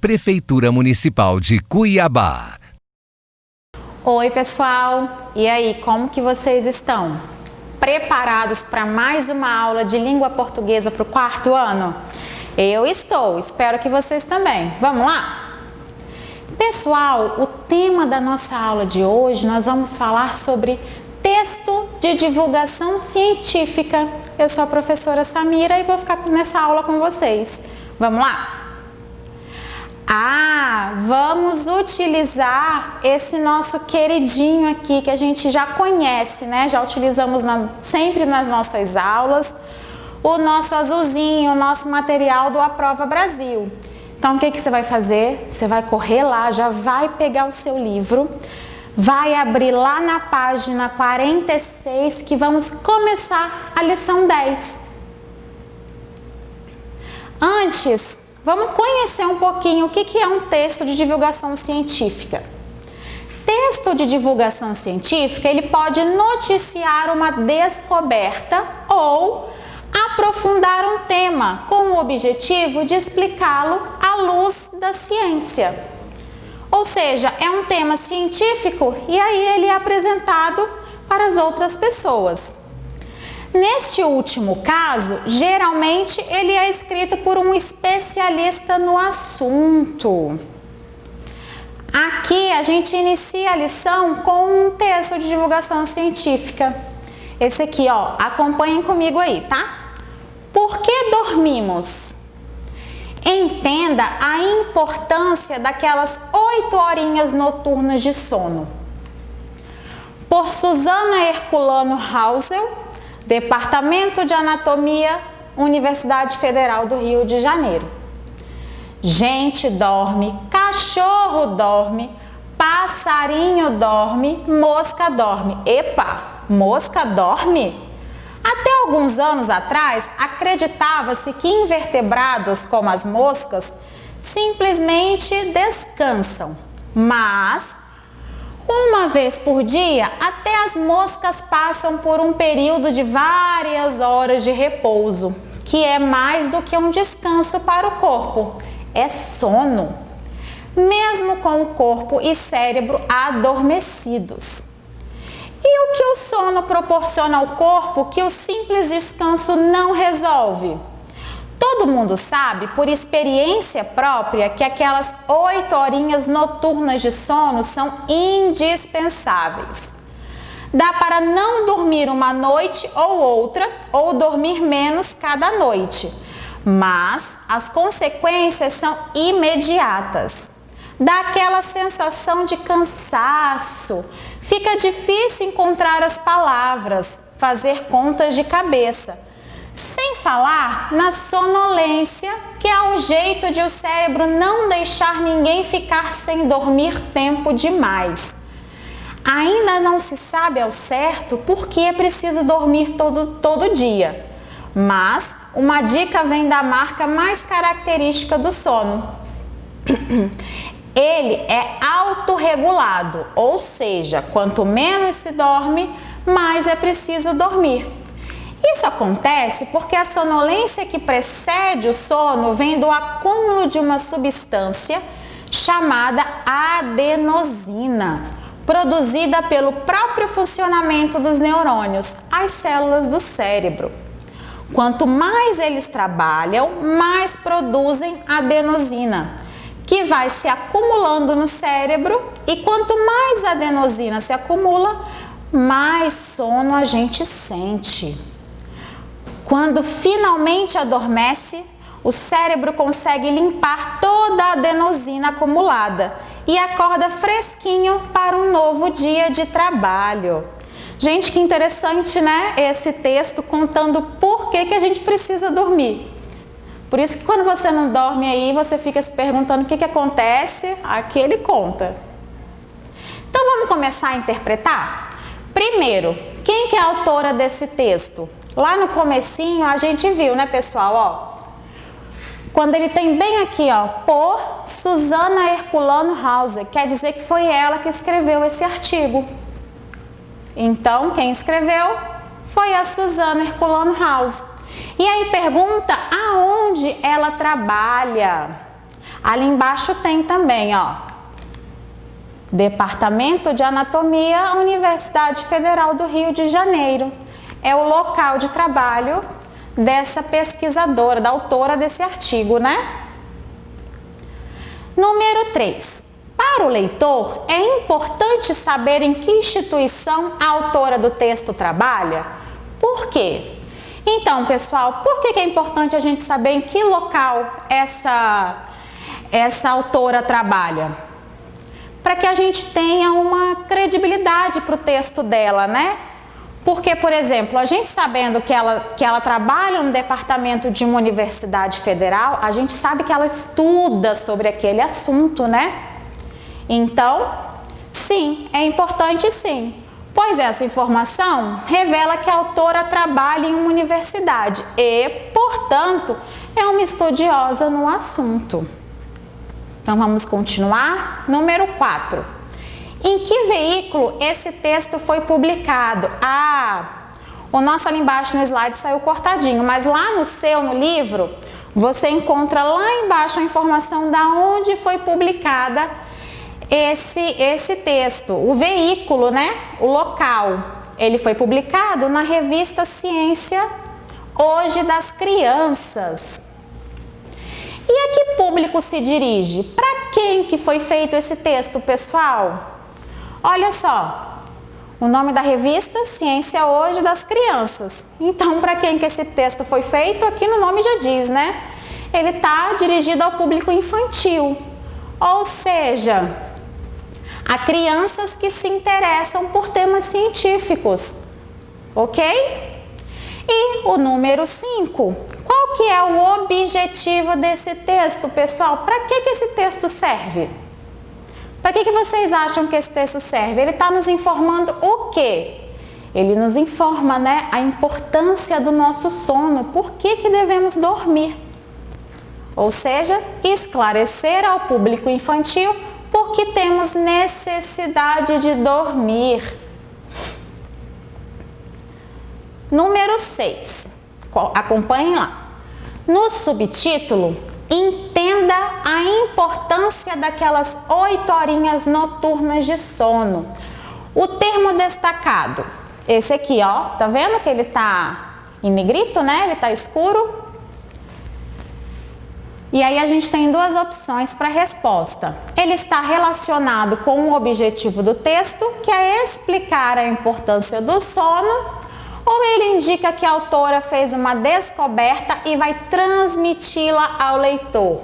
Prefeitura Municipal de Cuiabá. Oi, pessoal! E aí, como que vocês estão? Preparados para mais uma aula de língua portuguesa para o quarto ano? Eu estou, espero que vocês também. Vamos lá? Pessoal, o tema da nossa aula de hoje, nós vamos falar sobre texto de divulgação científica. Eu sou a professora Samira e vou ficar nessa aula com vocês. Vamos lá? Vamos utilizar esse nosso queridinho aqui que a gente já conhece, né? Já utilizamos sempre nas nossas aulas, o nosso azulzinho, o nosso material do Aprova Brasil. Então, o que você vai fazer? Você vai correr lá, já vai pegar o seu livro, vai abrir lá na página 46 que vamos começar a lição 10. Antes, vamos conhecer um pouquinho o que é um texto de divulgação científica. Texto de divulgação científica, ele pode noticiar uma descoberta ou aprofundar um tema com o objetivo de explicá-lo à luz da ciência. Ou seja, é um tema científico e aí ele é apresentado para as outras pessoas. Neste último caso, geralmente ele é escrito por um especialista no assunto. Aqui a gente inicia a lição com um texto de divulgação científica. Esse aqui, ó, acompanhem comigo aí, tá? Por que dormimos? Entenda a importância daquelas 8 horinhas noturnas de sono. Por Susana Herculano Hausel, Departamento de Anatomia, Universidade Federal do Rio de Janeiro. Gente dorme, cachorro dorme, passarinho dorme, mosca dorme. Epa, mosca dorme? Até alguns anos atrás, acreditava-se que invertebrados como as moscas simplesmente descansam, mas uma vez por dia, até as moscas passam por um período de várias horas de repouso, que é mais do que um descanso para o corpo, é sono, mesmo com o corpo e cérebro adormecidos. E o que o sono proporciona ao corpo que o simples descanso não resolve? Todo mundo sabe, por experiência própria, que aquelas 8 horinhas noturnas de sono são indispensáveis. Dá para não dormir uma noite ou outra, ou dormir menos cada noite, mas as consequências são imediatas. Dá aquela sensação de cansaço, fica difícil encontrar as palavras, fazer contas de cabeça. Sem falar na sonolência, que é um jeito de o cérebro não deixar ninguém ficar sem dormir tempo demais. Ainda não se sabe ao certo por que é preciso dormir todo dia, mas uma dica vem da marca mais característica do sono. Ele é autorregulado, ou seja, quanto menos se dorme, mais é preciso dormir. Isso acontece porque a sonolência que precede o sono vem do acúmulo de uma substância chamada adenosina, produzida pelo próprio funcionamento dos neurônios, as células do cérebro. Quanto mais eles trabalham, mais produzem adenosina, que vai se acumulando no cérebro, e quanto mais adenosina se acumula, mais sono a gente sente. Quando finalmente adormece, o cérebro consegue limpar toda a adenosina acumulada e acorda fresquinho para um novo dia de trabalho. Gente, que interessante, né? Esse texto contando por que a gente precisa dormir. Por isso que quando você não dorme aí, você fica se perguntando o que acontece, aqui ele conta. Então vamos começar a interpretar? Primeiro, quem que é a autora desse texto? Lá no comecinho a gente viu, né, pessoal, ó, quando ele tem bem aqui, ó, por Susana Herculano Hausel, quer dizer que foi ela que escreveu esse artigo. Então, quem escreveu foi a Susana Herculano Hausel. E aí pergunta aonde ela trabalha. Ali embaixo tem também, ó, Departamento de Anatomia, Universidade Federal do Rio de Janeiro. É o local de trabalho dessa pesquisadora, da autora desse artigo, né? Número 3. Para o leitor, é importante saber em que instituição a autora do texto trabalha? Por quê? Então, pessoal, por que é importante a gente saber em que local essa autora trabalha? Para que a gente tenha uma credibilidade para o texto dela, né? Porque, por exemplo, a gente sabendo que ela trabalha no departamento de uma universidade federal, a gente sabe que ela estuda sobre aquele assunto, né? Então, sim, é importante sim, pois essa informação revela que a autora trabalha em uma universidade e, portanto, é uma estudiosa no assunto. Então, vamos continuar. Número 4. Em que veículo esse texto foi publicado? O nosso ali embaixo no slide saiu cortadinho, mas lá no livro, você encontra lá embaixo a informação da onde foi publicada esse texto, o veículo, né? O local. Ele foi publicado na revista Ciência Hoje das Crianças. E a que público se dirige? Para quem que foi feito esse texto, pessoal? Olha só, o nome da revista Ciência Hoje das Crianças. Então, para quem que esse texto foi feito? Aqui no nome já diz, né? Ele está dirigido ao público infantil, ou seja, a crianças que se interessam por temas científicos, ok? E o número 5, qual que é o objetivo desse texto, pessoal? Para que esse texto serve? Para que vocês acham que esse texto serve? Ele está nos informando o quê? Ele nos informa, né, a importância do nosso sono, por que devemos dormir. Ou seja, esclarecer ao público infantil por que temos necessidade de dormir. Número 6, acompanhem lá. No subtítulo, entenda a importância daquelas 8 horinhas noturnas de sono. O termo destacado, esse aqui, ó, tá vendo que ele tá em negrito, né? Ele tá escuro. E aí a gente tem duas opções para a resposta. Ele está relacionado com o objetivo do texto, que é explicar a importância do sono, ou ele indica que a autora fez uma descoberta e vai transmiti-la ao leitor.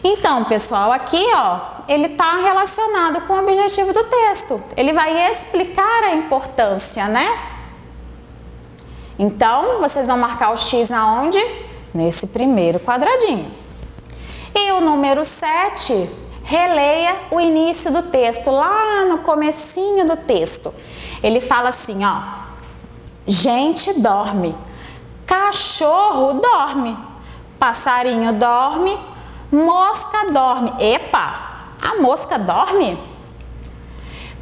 Então, pessoal, aqui, ó, ele está relacionado com o objetivo do texto. Ele vai explicar a importância, né? Então, vocês vão marcar o X aonde? Nesse primeiro quadradinho. E o número 7, releia o início do texto, lá no comecinho do texto. Ele fala assim, ó, gente dorme, cachorro dorme, passarinho dorme, mosca dorme. Epa, a mosca dorme?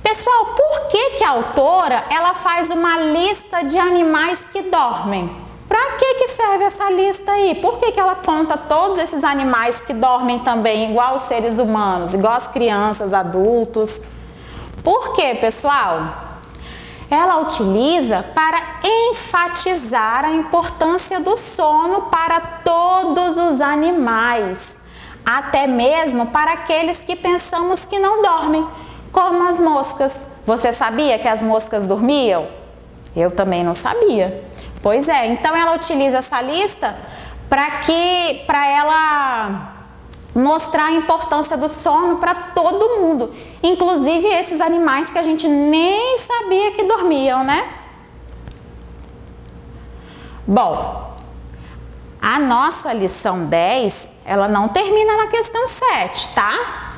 Pessoal, por que a autora ela faz uma lista de animais que dormem? Para que serve essa lista aí? Por que ela conta todos esses animais que dormem também, igual os seres humanos, igual as crianças, adultos? Por quê, pessoal? Ela utiliza para enfatizar a importância do sono para todos os animais, até mesmo para aqueles que pensamos que não dormem, como as moscas. Você sabia que as moscas dormiam? Eu também não sabia. Pois é, então ela utiliza essa lista para ela mostrar a importância do sono para todo mundo, inclusive esses animais que a gente nem sabia que dormiam, né? Bom, a nossa lição 10, ela não termina na questão 7, tá?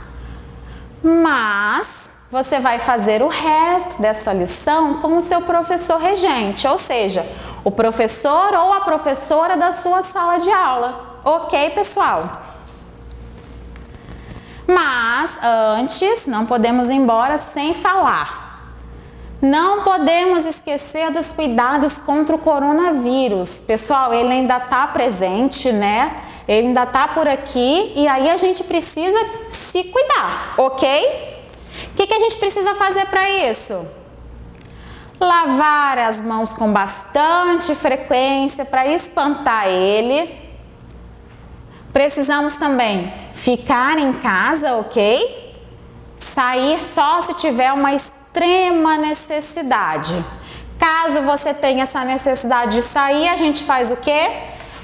Mas você vai fazer o resto dessa lição com o seu professor regente, ou seja, o professor ou a professora da sua sala de aula. Ok, pessoal? Mas antes, não podemos ir embora sem falar. Não podemos esquecer dos cuidados contra o coronavírus. Pessoal, ele ainda está presente, né? ele ainda tá por aqui e aí a gente precisa se cuidar, ok? O que a gente precisa fazer para isso? Lavar as mãos com bastante frequência para espantar ele. Precisamos também ficar em casa, ok? Sair só se tiver uma extrema necessidade. Caso você tenha essa necessidade de sair, a gente faz o quê?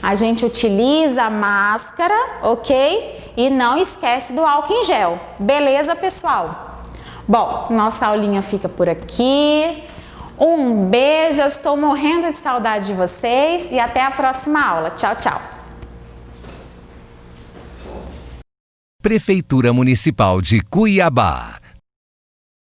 A gente utiliza a máscara, ok? E não esquece do álcool em gel. Beleza, pessoal? Bom, nossa aulinha fica por aqui. Um beijo, eu estou morrendo de saudade de vocês e até a próxima aula. Tchau, tchau. Prefeitura Municipal de Cuiabá.